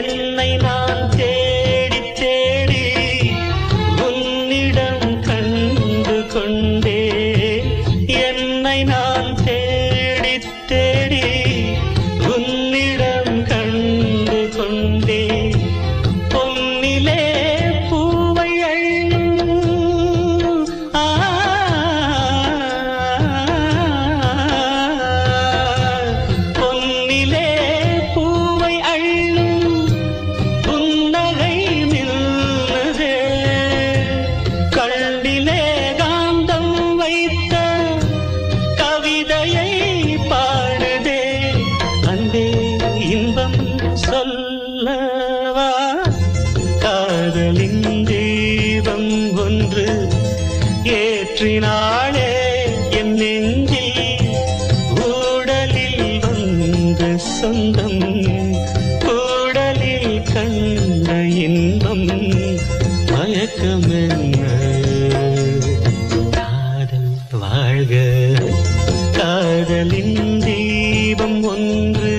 என்னை நான் தேடி தேடி உன்னிடம் கண்டு கொண்டே என்னை நான் தேடி தேடி உன்னிடம் கண்டு கொண்டே பொன்னிலே பூவை அள்ளும் பொன்னிலே பூவை அள்ளும் புன்னகை நின்றதே கண்ணிலே காந்தம் வைத்த கவிதையை பாடுதே அன்பே இன்பம் சொல்லவா காதலின் தீபம் ஒன்று ஏற்றினாளே என் நெஞ்சில் ஊடலில் வந்த சொந்தம் கூடலில் கண்ட இன்பம் மயக்கமென்ன காதல் வாழ்க காதலின் தீபம் ஒன்று